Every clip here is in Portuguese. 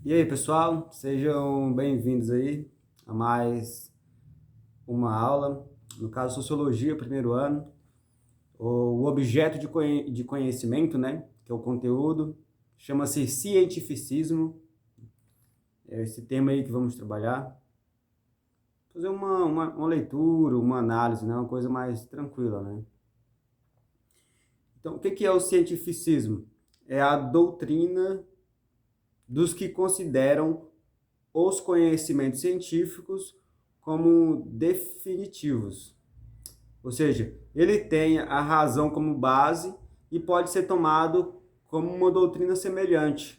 E aí, pessoal, sejam bem-vindos aí a mais uma aula, no caso Sociologia, primeiro ano, o objeto de conhecimento, né, que é o conteúdo, chama-se cientificismo, é esse tema aí que vamos trabalhar, fazer uma leitura, uma análise, né, uma coisa mais tranquila, né. Então, o que é o cientificismo? É a doutrina dos que consideram os conhecimentos científicos como definitivos. Ou seja, ele tem a razão como base e pode ser tomado como uma doutrina semelhante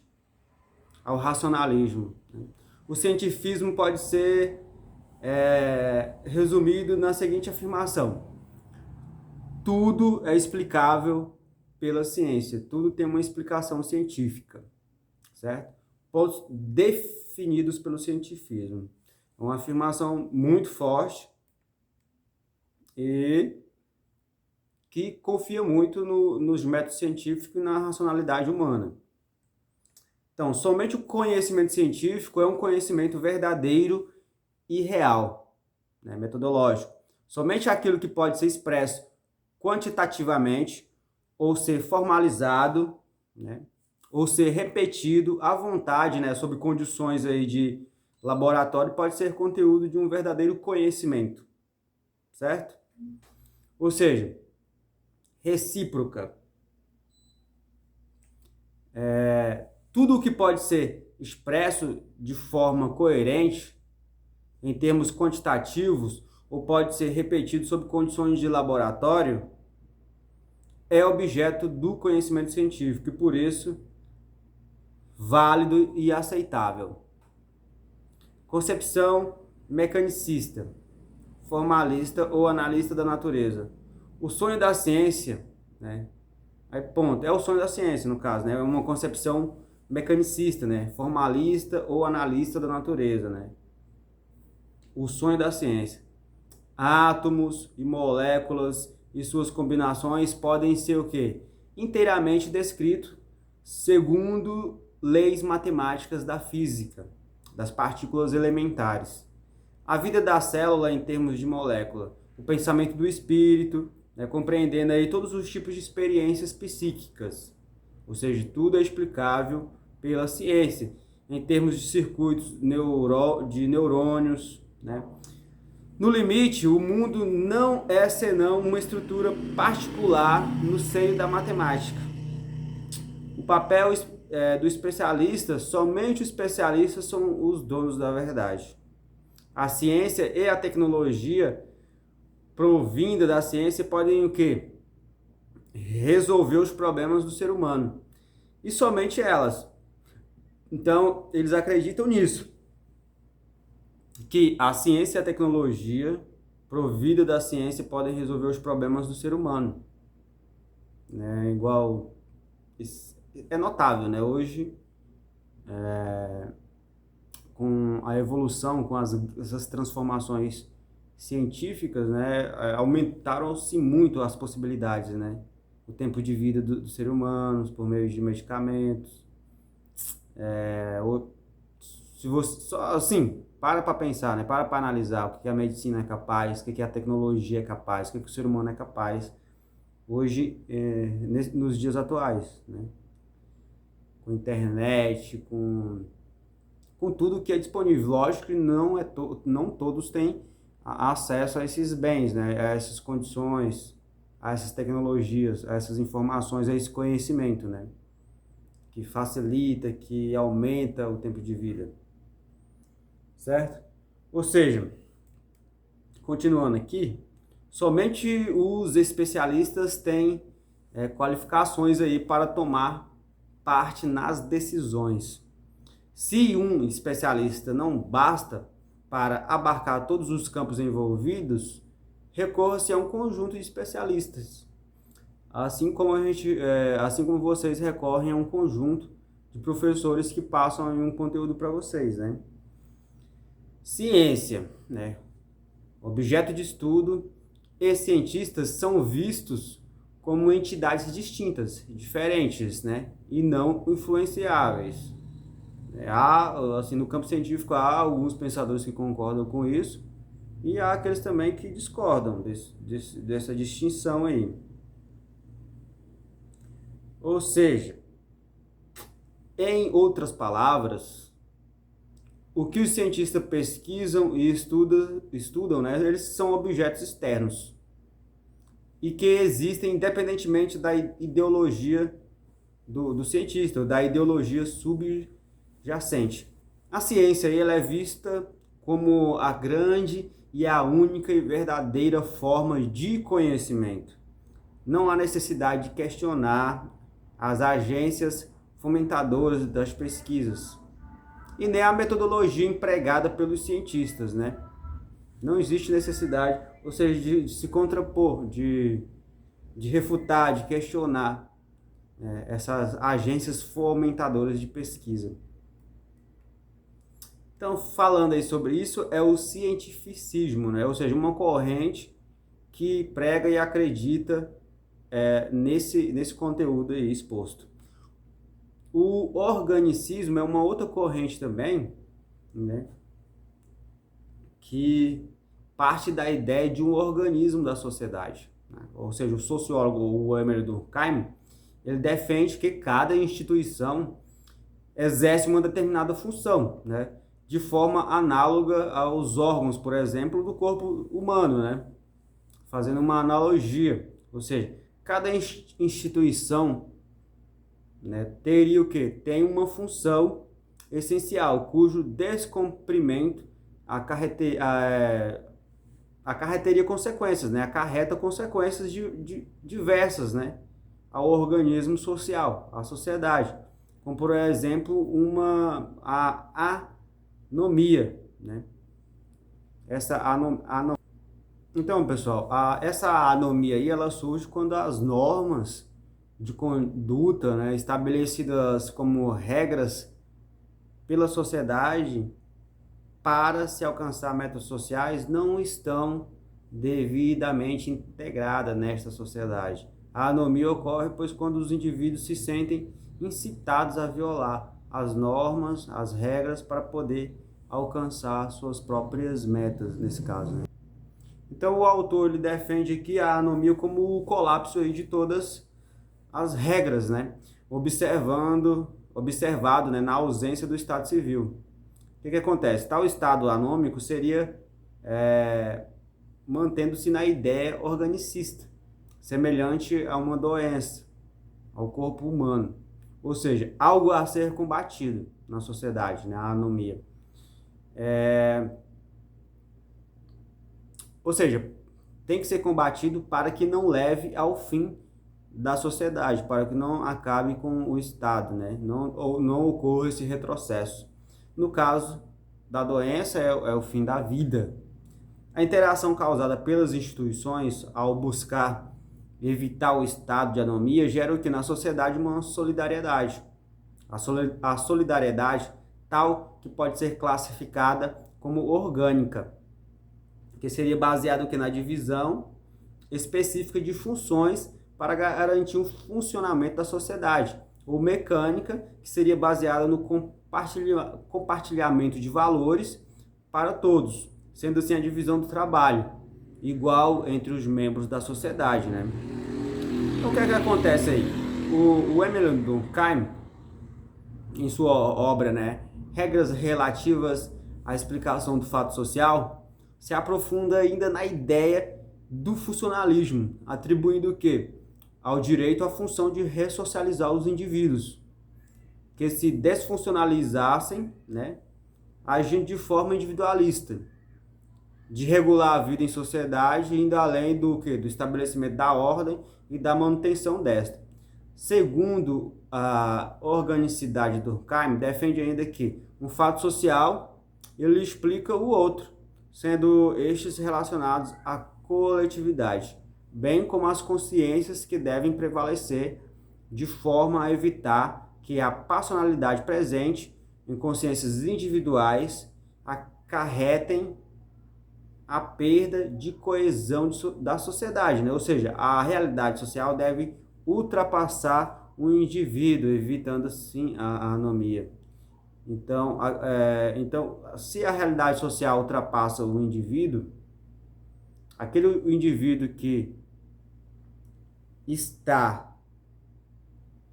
ao racionalismo. O cientifismo pode ser resumido na seguinte afirmação: tudo é explicável pela ciência, tudo tem uma explicação científica, certo? Pontos definidos pelo cientifismo. É uma afirmação muito forte e que confia muito nos métodos científicos e na racionalidade humana. Então, somente o conhecimento científico é um conhecimento verdadeiro e real, né, metodológico. Somente aquilo que pode ser expresso quantitativamente ou ser formalizado, né, ou ser repetido à vontade, né, sob condições aí de laboratório, pode ser conteúdo de um verdadeiro conhecimento, certo? Ou seja, recíproca. Tudo o que pode ser expresso de forma coerente, em termos quantitativos, ou pode ser repetido sob condições de laboratório, é objeto do conhecimento científico e, por isso, válido e aceitável. Concepção mecanicista, formalista ou analista da natureza. O sonho da ciência, né? Aí, ponto, é o sonho da ciência, no caso, né? É uma concepção mecanicista, né? Formalista ou analista da natureza, né? O sonho da ciência. Átomos e moléculas e suas combinações podem ser o quê? Inteiramente descrito segundo leis matemáticas da física, das partículas elementares. A vida da célula em termos de molécula, o pensamento do espírito, né, compreendendo aí todos os tipos de experiências psíquicas. Ou seja, tudo é explicável pela ciência, em termos de circuitos de neurônios, né? No limite, o mundo não é senão uma estrutura particular no seio da matemática. O papel do especialista, somente os especialistas são os donos da verdade. A ciência e a tecnologia provinda da ciência podem o quê? Resolver os problemas do ser humano. E somente elas. Então, eles acreditam nisso. Que a ciência e a tecnologia provida da ciência podem resolver os problemas do ser humano. Né? Igual... É notável, né? Hoje, com a evolução, com essas transformações científicas, né, aumentaram-se muito as possibilidades, né? O tempo de vida do ser humano por meio de medicamentos. Se você só assim, para pensar, né? Para analisar o que a medicina é capaz, o que a tecnologia é capaz, o que o ser humano é capaz hoje, nos dias atuais, né? Com internet, com tudo que é disponível. Lógico que não todos têm acesso a esses bens, né? A essas condições, a essas tecnologias, a essas informações, a esse conhecimento, né? Que facilita, que aumenta o tempo de vida. Certo? Ou seja, continuando aqui, somente os especialistas têm qualificações aí para tomar parte nas decisões. Se um especialista não basta para abarcar todos os campos envolvidos, recorra-se a um conjunto de especialistas. Assim como vocês recorrem a um conjunto de professores que passam um conteúdo para vocês, né? Ciência, né? Objeto de estudo e cientistas são vistos como entidades distintas, diferentes, né? E não influenciáveis. Há, assim, no campo científico há alguns pensadores que concordam com isso e há aqueles também que discordam dessa distinção aí. Ou seja, em outras palavras, o que os cientistas pesquisam e estudam, né, eles são objetos externos e que existem independentemente da ideologia do cientista, ou da ideologia subjacente. A ciência aí, ela é vista como a grande e a única e verdadeira forma de conhecimento. Não há necessidade de questionar as agências fomentadoras das pesquisas e nem a metodologia empregada pelos cientistas, né? Não existe necessidade, ou seja, de se contrapor, de refutar, de questionar essas agências fomentadoras de pesquisa. Então, falando aí sobre isso, é o cientificismo, né? Ou seja, uma corrente que prega e acredita nesse conteúdo aí exposto. O organicismo é uma outra corrente também, né? Que parte da ideia de um organismo da sociedade, né? Ou seja, o sociólogo, o Emile Durkheim, ele defende que cada instituição exerce uma determinada função, né? De forma análoga aos órgãos, por exemplo, do corpo humano, né? Fazendo uma analogia, ou seja, cada instituição, né, teria o quê? Tem uma função essencial, cujo descumprimento acarretaria consequências, né? Acarreta consequências diversas, né? Ao organismo social, à sociedade, como por exemplo a anomia, né? Então, pessoal, essa anomia aí, ela surge quando as normas de conduta, né, estabelecidas como regras pela sociedade para se alcançar metas sociais não estão devidamente integradas nesta sociedade. A anomia ocorre pois quando os indivíduos se sentem incitados a violar as normas, as regras para poder alcançar suas próprias metas, nesse caso, né? Então o autor ele defende aqui a anomia como o colapso aí de todas as regras, né? Observado, né, na ausência do Estado civil. O que acontece? Tal estado anômico seria mantendo-se na ideia organicista, semelhante a uma doença, ao corpo humano. Ou seja, algo a ser combatido na sociedade, né? A anomia. Ou seja, tem que ser combatido para que não leve ao fim da sociedade, para que não acabe com o Estado, né? Não ocorra esse retrocesso. No caso da doença, é o fim da vida. A interação causada pelas instituições ao buscar evitar o estado de anomia gera o que na sociedade uma solidariedade. A solidariedade tal que pode ser classificada como orgânica, que seria baseado que na divisão específica de funções para garantir o funcionamento da sociedade, ou mecânica, que seria baseada no compartilhamento de valores para todos, sendo assim a divisão do trabalho igual entre os membros da sociedade, né? Então o que acontece aí? O Emile Durkheim, em sua obra, né, Regras Relativas à Explicação do Fato Social, se aprofunda ainda na ideia do funcionalismo, atribuindo o quê? Ao direito a função de ressocializar os indivíduos, que se desfuncionalizassem, né, agindo de forma individualista, de regular a vida em sociedade, indo além do quê? Do estabelecimento da ordem e da manutenção desta. Segundo a organicidade do Durkheim, defende ainda que um fato social ele explica o outro, sendo estes relacionados à coletividade, bem como as consciências que devem prevalecer de forma a evitar que a passionalidade presente em consciências individuais acarretem a perda de coesão da sociedade, né? Ou seja, a realidade social deve ultrapassar o indivíduo, evitando assim a anomia. Então, se a realidade social ultrapassa o indivíduo, aquele indivíduo que está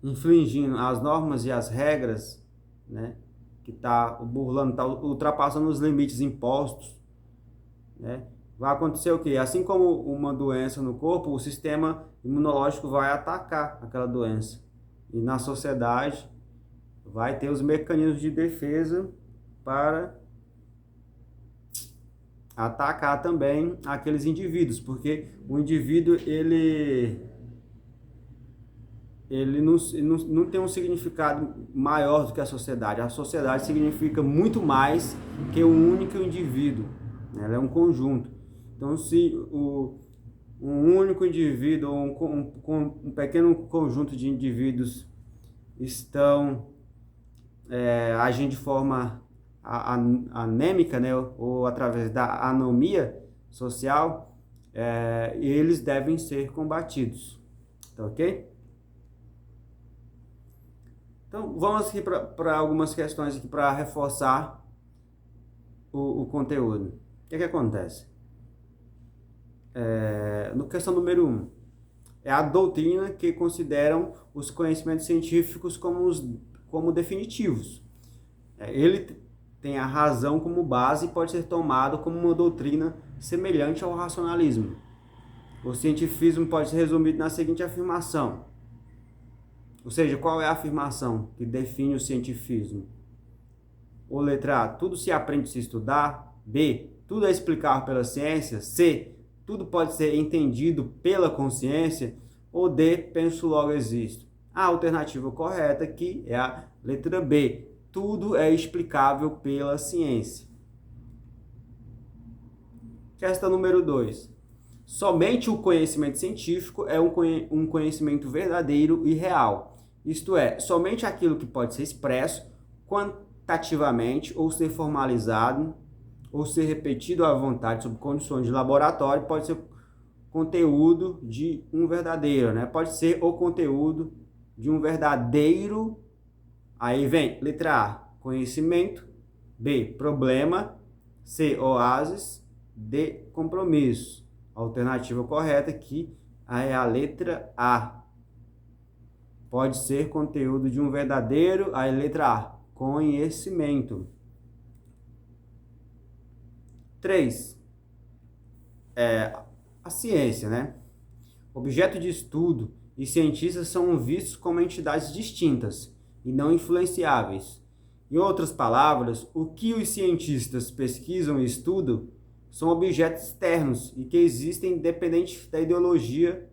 infringindo as normas e as regras, né, que está burlando, está ultrapassando os limites impostos, né, vai acontecer o quê? Assim como uma doença no corpo, o sistema imunológico vai atacar aquela doença. E na sociedade vai ter os mecanismos de defesa para atacar também aqueles indivíduos, porque o indivíduo ele não tem um significado maior do que a sociedade. A sociedade significa muito mais que um único indivíduo, né? Ela é um conjunto. Então, se um único indivíduo ou um pequeno conjunto de indivíduos estão agindo de forma anêmica, né, ou através da anomia social, eles devem ser combatidos. Tá ok? Então, vamos aqui para algumas questões aqui para reforçar o conteúdo. O que acontece? No questão número 1, é a doutrina que consideram os conhecimentos científicos como definitivos. Ele tem a razão como base e pode ser tomado como uma doutrina semelhante ao racionalismo. O cientificismo pode ser resumido na seguinte afirmação. Ou seja, qual é a afirmação que define o cientificismo? Ou letra A, tudo se aprende se estudar. B, tudo é explicável pela ciência. C, tudo pode ser entendido pela consciência. Ou D, penso logo existo. A alternativa correta aqui é a letra B, tudo é explicável pela ciência. Questão número 2. Somente o conhecimento científico é um conhecimento verdadeiro e real. Isto é, somente aquilo que pode ser expresso quantitativamente ou ser formalizado ou ser repetido à vontade sob condições de laboratório pode ser conteúdo de um verdadeiro, né? Pode ser o conteúdo de um verdadeiro. Aí vem letra A, conhecimento. B, problema. C, oásis. D, compromisso. A alternativa correta aqui é a letra A. Pode ser conteúdo de um verdadeiro. Aí letra A, conhecimento. 3. A ciência, né? Objeto de estudo e cientistas são vistos como entidades distintas e não influenciáveis. Em outras palavras, o que os cientistas pesquisam e estudam são objetos externos e que existem independente da ideologia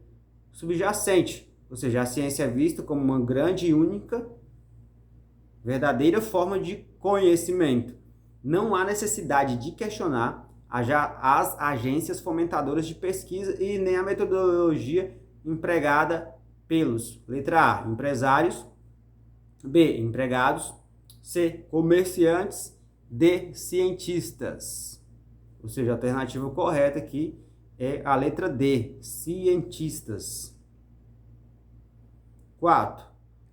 subjacente. Ou seja, a ciência é vista como uma grande e única, verdadeira forma de conhecimento. Não há necessidade de questionar as agências fomentadoras de pesquisa e nem a metodologia empregada pelos, letra A, empresários. B, empregados. C, comerciantes. D, cientistas. Ou seja, a alternativa correta aqui é a letra D, cientistas. 4.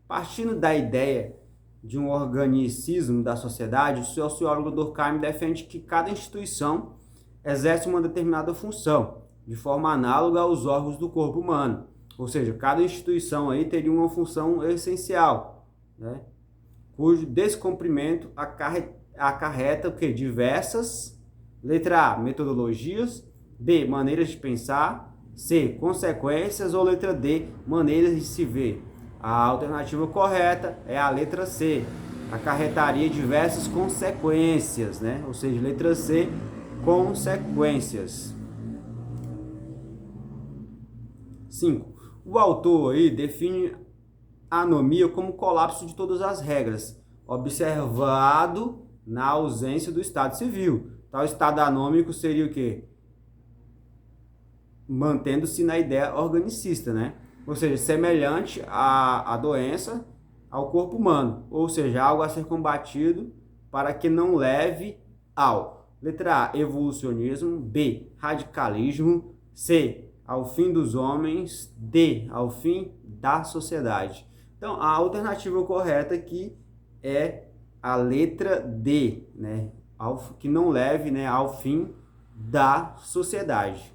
Partindo da ideia de um organicismo da sociedade, o sociólogo Durkheim defende que cada instituição exerce uma determinada função, de forma análoga aos órgãos do corpo humano. Ou seja, cada instituição aí teria uma função essencial, né? Cujo descumprimento acarreta o quê? Diversas, letra A, metodologias. B, maneiras de pensar. C, consequências. Ou letra D, maneiras de se ver. A alternativa correta é a letra C, acarretaria diversas consequências, né? Ou seja, letra C, consequências. 5. O autor aí define a anomia como colapso de todas as regras, observado na ausência do estado civil. Tal estado anômico seria o quê? Mantendo-se na ideia organicista, né? Ou seja, semelhante à doença ao corpo humano, ou seja, algo a ser combatido para que não leve ao, letra A, evolucionismo. B, radicalismo. C, ao fim dos homens. D, ao fim da sociedade. Então, a alternativa correta aqui é a letra D, né? Que não leve, né, ao fim da sociedade.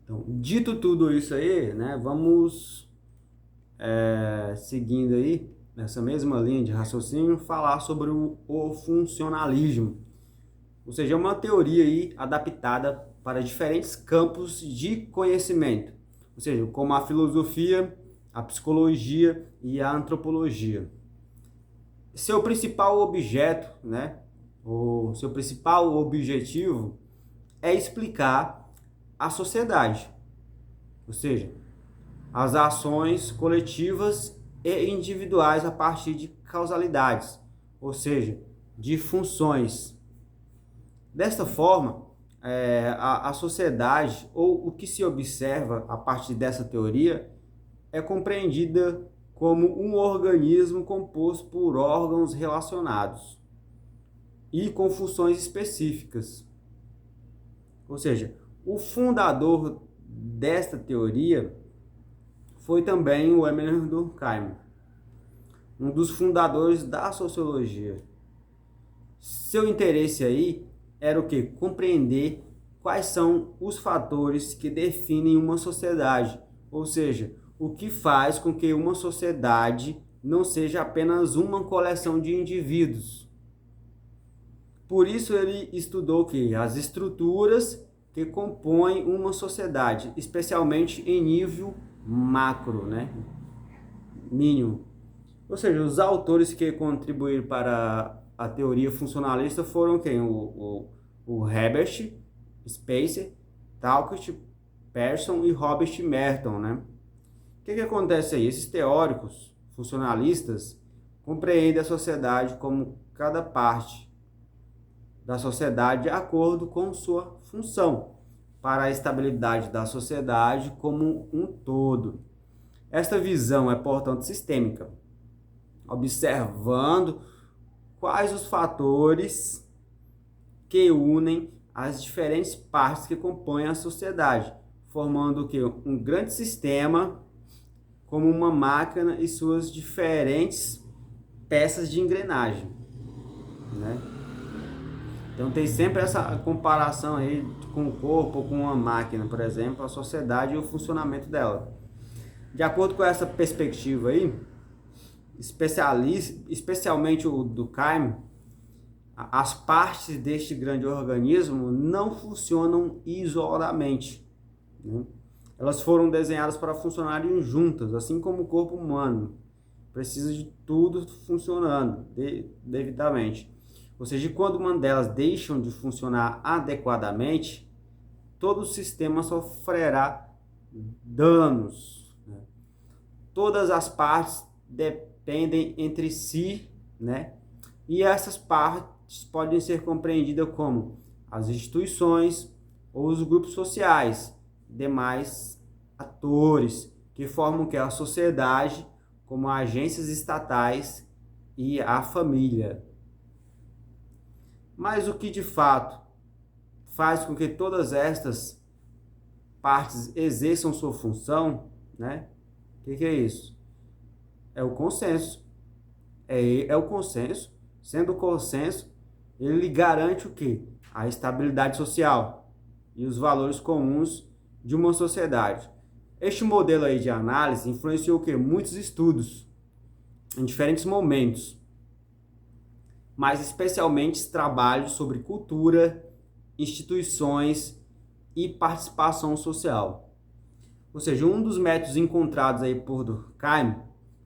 Então, dito tudo isso aí, né, vamos seguindo aí, nessa mesma linha de raciocínio, falar sobre o funcionalismo. Ou seja, é uma teoria aí adaptada para diferentes campos de conhecimento. Ou seja, como a filosofia, a psicologia e a antropologia. Seu principal objeto, né, o seu principal objetivo é explicar a sociedade. Ou seja, as ações coletivas e individuais a partir de causalidades, ou seja, de funções. Desta forma, a sociedade, ou o que se observa a partir dessa teoria, é compreendida como um organismo composto por órgãos relacionados e com funções específicas. Ou seja, o fundador desta teoria foi também o Emile Durkheim, um dos fundadores da sociologia. Seu interesse aí era o quê? Compreender quais são os fatores que definem uma sociedade, ou seja, o que faz com que uma sociedade não seja apenas uma coleção de indivíduos. Por isso ele estudou que as estruturas que compõem uma sociedade, especialmente em nível macro, né? Mínimo. Ou seja, os autores que contribuíram para a teoria funcionalista foram quem? O Herbert Spencer, Talcott, Pearson e Robert Merton, né? O que acontece aí? Esses teóricos funcionalistas compreendem a sociedade como cada parte da sociedade de acordo com sua função, para a estabilidade da sociedade como um todo. Esta visão é, portanto, sistêmica, observando quais os fatores que unem as diferentes partes que compõem a sociedade, formando o que? Um grande sistema, como uma máquina e suas diferentes peças de engrenagem, né? Então tem sempre essa comparação aí com o corpo ou com uma máquina, por exemplo, a sociedade e o funcionamento dela. De acordo com essa perspectiva aí, especialmente o Durkheim, as partes deste grande organismo não funcionam isoladamente, né? Elas foram desenhadas para funcionarem juntas, assim como o corpo humano precisa de tudo funcionando devidamente. Ou seja, quando uma delas deixam de funcionar adequadamente, todo o sistema sofrerá danos, né? Todas as partes dependem entre si, né? E essas partes podem ser compreendidas como as instituições ou os grupos sociais, demais atores que formam a sociedade, como agências estatais e a família. Mas o que de fato faz com que todas estas partes exerçam sua função, né? O que é isso? É o consenso. É o consenso. Sendo o consenso, ele garante o quê? A estabilidade social e os valores comuns de uma sociedade. Este modelo aí de análise influenciou o quê? Muitos estudos em diferentes momentos, mas especialmente trabalhos sobre cultura, instituições e participação social. Ou seja, um dos métodos encontrados aí por Durkheim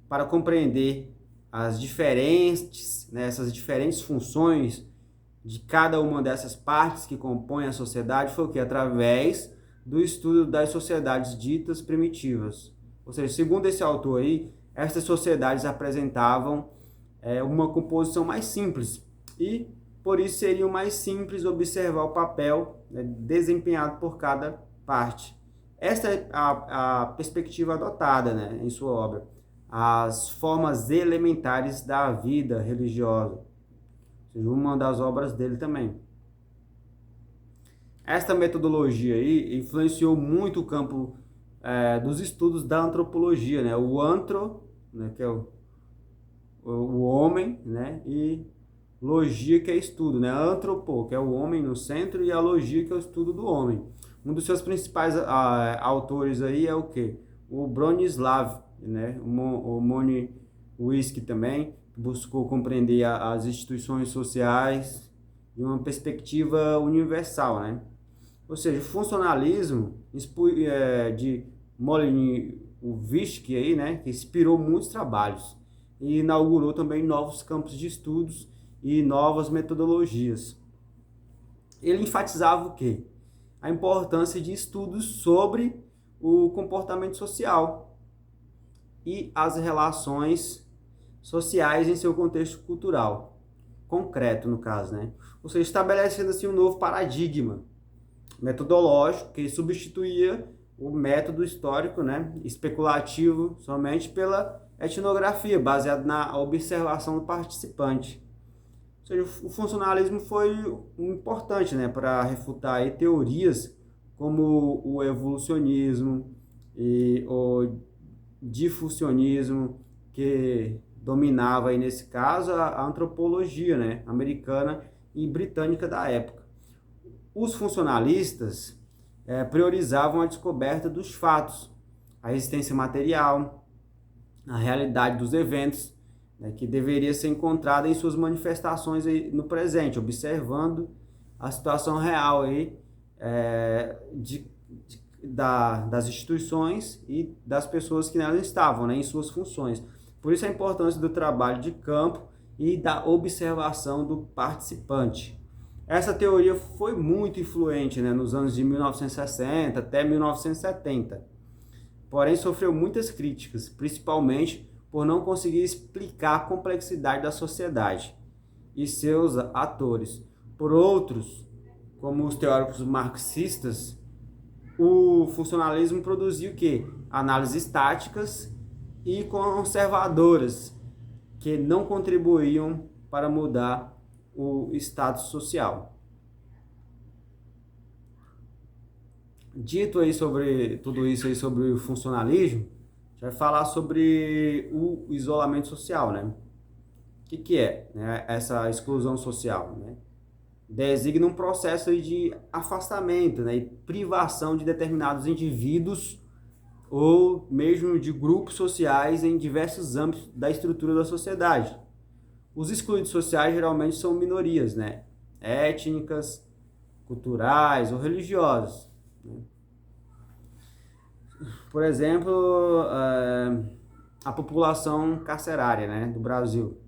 para compreender as diferentes, né, essas diferentes funções de cada uma dessas partes que compõem a sociedade foi o que? Através do estudo das sociedades ditas primitivas. Ou seja, segundo esse autor aí, essas sociedades apresentavam uma composição mais simples e por isso seria mais simples observar o papel, né, desempenhado por cada parte. Essa é a perspectiva adotada, né, em sua obra, As Formas Elementares da Vida Religiosa, ou seja, uma das obras dele também. Esta metodologia aí influenciou muito o campo dos estudos da antropologia, né, o antro, né, que é o homem, né? E logia, que é estudo, né? Antropo, que é o homem no centro, e a logia, que é o estudo do homem. Um dos seus principais autores aí é o quê? O Bronislaw, né? O Moniuszki também buscou compreender as instituições sociais de uma perspectiva universal, né? Ou seja, o funcionalismo de Moliniewicz aí, né, que inspirou muitos trabalhos e inaugurou também novos campos de estudos e novas metodologias. Ele enfatizava o quê? A importância de estudos sobre o comportamento social e as relações sociais em seu contexto cultural, concreto no caso, né? Ou seja, estabelecendo assim um novo paradigma metodológico que substituía o método histórico, né, especulativo somente pela etnografia, baseado na observação do participante. Ou seja, o funcionalismo foi importante, né, para refutar aí teorias como o evolucionismo e o difusionismo, que dominava aí nesse caso a antropologia, né, americana e britânica da época. Os funcionalistas priorizavam a descoberta dos fatos, a existência material, a realidade dos eventos, né, que deveria ser encontrada em suas manifestações aí no presente, observando a situação real aí, das instituições e das pessoas que nelas estavam, né, em suas funções. Por isso a importância do trabalho de campo e da observação do participante. Essa teoria foi muito influente, né, nos anos de 1960 até 1970, porém sofreu muitas críticas, principalmente por não conseguir explicar a complexidade da sociedade e seus atores. Por outros, como os teóricos marxistas, o funcionalismo produziu o quê? Análises estáticas e conservadoras, que não contribuíam para mudar o status social. Dito aí sobre tudo isso aí sobre o funcionalismo, a gente vai falar sobre o isolamento social, né? O que é, né, essa exclusão social, né? Designa um processo de afastamento, né, e privação de determinados indivíduos ou mesmo de grupos sociais em diversos âmbitos da estrutura da sociedade. Os excluídos sociais geralmente são minorias, né, étnicas, culturais ou religiosas, né? Por exemplo, a população carcerária, né, do Brasil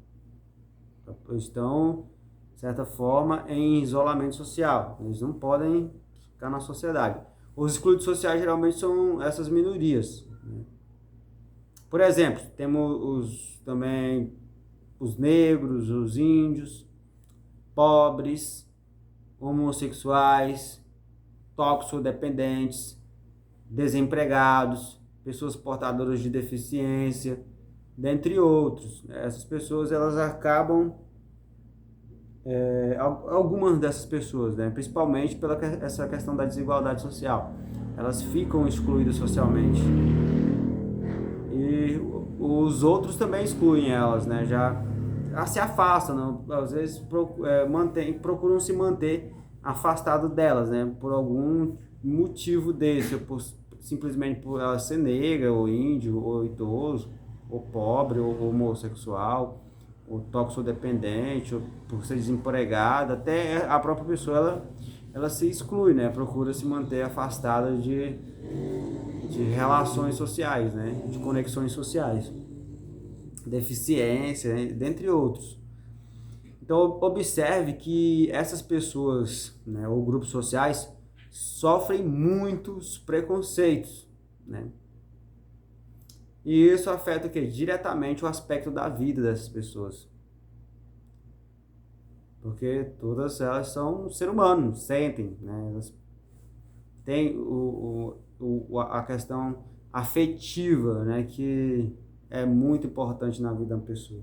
estão, de certa forma, em isolamento social. Eles não podem ficar na sociedade. Os excluídos sociais geralmente são essas minorias, né? Por exemplo, temos também os negros, os índios, pobres, homossexuais, toxicodependentes, desempregados, pessoas portadoras de deficiência, dentre outros. Essas pessoas, elas acabam, algumas dessas pessoas, né, principalmente pela essa questão da desigualdade social, elas ficam excluídas socialmente. E os outros também excluem elas, né, já se afastam, não? Às vezes procuram se manter afastado delas, né, por algum motivo desse, simplesmente por ela ser negra, ou índio, ou idoso, ou pobre, ou homossexual, ou toxicodependente, ou por ser desempregada. Até a própria pessoa ela se exclui, né, procura se manter afastada de relações sociais, né, de conexões sociais, deficiência, né, dentre outros. Então, observe que essas pessoas, né, ou grupos sociais, sofrem muitos preconceitos, né? E isso afeta o quê? Diretamente o aspecto da vida dessas pessoas. Porque todas elas são um ser humano, sentem, né? Elas têm a questão afetiva, né, que é muito importante na vida da pessoa.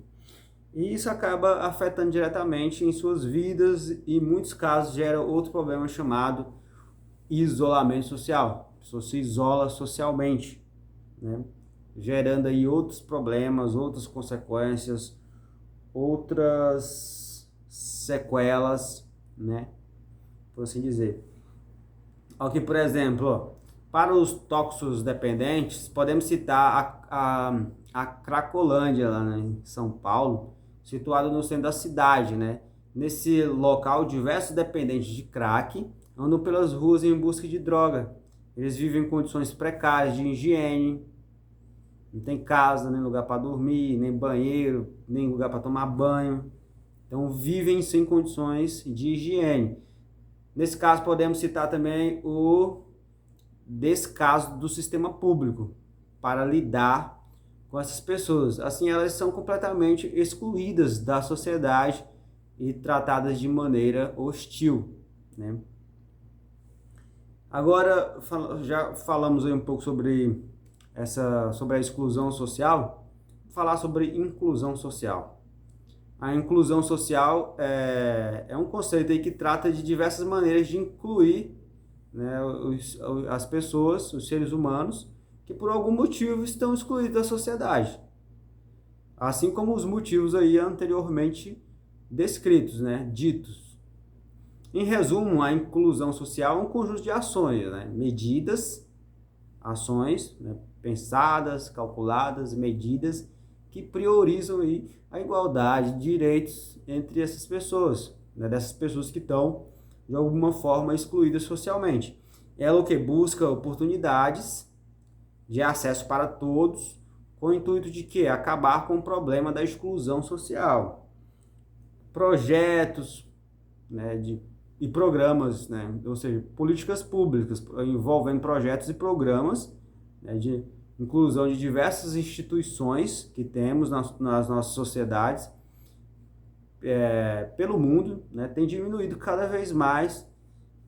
E isso acaba afetando diretamente em suas vidas e, em muitos casos, gera outro problema chamado isolamento social. A pessoa se isola socialmente, né, gerando aí outros problemas, outras consequências, outras sequelas, né, por assim dizer. Aqui, por exemplo, ó, para os toxicodependentes, podemos citar a Cracolândia, lá, né, em São Paulo, situado no centro da cidade, né? Nesse local, diversos dependentes de crack andam pelas ruas em busca de droga. Eles vivem em condições precárias de higiene, não tem casa, nem lugar para dormir, nem banheiro, nem lugar para tomar banho. Então, vivem sem condições de higiene. Nesse caso, podemos citar também o descaso do sistema público para lidar com essas pessoas. Assim, elas são completamente excluídas da sociedade e tratadas de maneira hostil, né? Agora, já falamos aí um pouco sobre a exclusão social. Vou falar sobre inclusão social. A inclusão social é um conceito aí que trata de diversas maneiras de incluir, né, as pessoas, os seres humanos, que por algum motivo estão excluídos da sociedade. Assim como os motivos aí anteriormente descritos, né, ditos. Em resumo, a inclusão social é um conjunto de ações, né, ações, né, pensadas, calculadas, medidas, que priorizam aí a igualdade de direitos entre essas pessoas, né, dessas pessoas que estão de alguma forma excluídas socialmente. Ela o que busca oportunidades de acesso para todos, com o intuito de que acabar com o problema da exclusão social. Projetos, né, e programas, né, ou seja, políticas públicas envolvendo projetos e programas, né, de inclusão de diversas instituições que temos nas nossas sociedades, pelo mundo, né, tem diminuído cada vez mais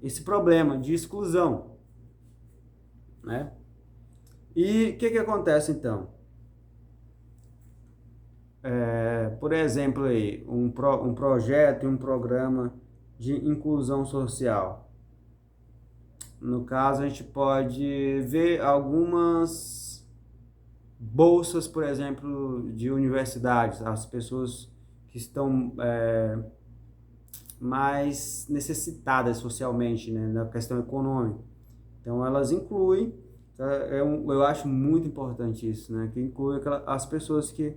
esse problema de exclusão, né? E o que acontece então? Por exemplo, aí, um projeto e um programa de inclusão social. No caso, a gente pode ver algumas bolsas, por exemplo, de universidades, as pessoas que estão mais necessitadas socialmente, né, na questão econômica. Então, elas incluem, eu acho muito importante isso, né, que inclui as pessoas que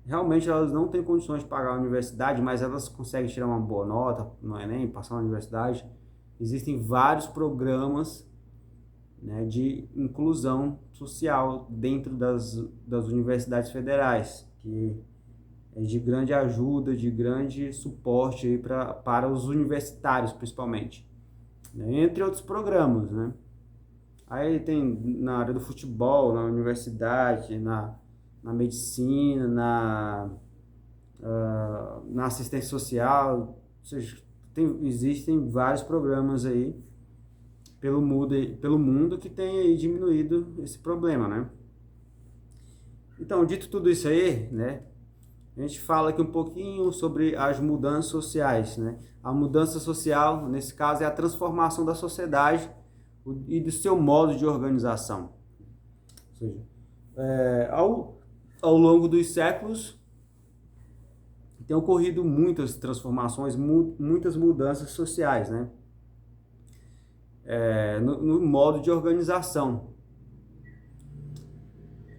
realmente elas não têm condições de pagar a universidade, mas elas conseguem tirar uma boa nota no Enem, passar na universidade. Existem vários programas, né, de inclusão social dentro das universidades federais, que é de grande ajuda, de grande suporte aí para os universitários, principalmente, né, entre outros programas, né? Aí tem na área do futebol, na universidade, na medicina, na assistência social, ou seja, existem vários programas aí pelo mundo que tem aí diminuído esse problema, né? Então, dito tudo isso aí, né, a gente fala aqui um pouquinho sobre as mudanças sociais, né? A mudança social, nesse caso, é a transformação da sociedade e do seu modo de organização. Ou seja, ao longo dos séculos, tem ocorrido muitas transformações, muitas mudanças sociais, né? No modo de organização.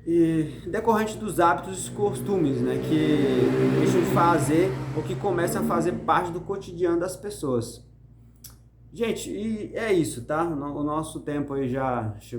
E decorrente dos hábitos e costumes, né, que deixam de fazer ou que começam a fazer parte do cotidiano das pessoas. Gente, e é isso, tá? O nosso tempo aí já chegou.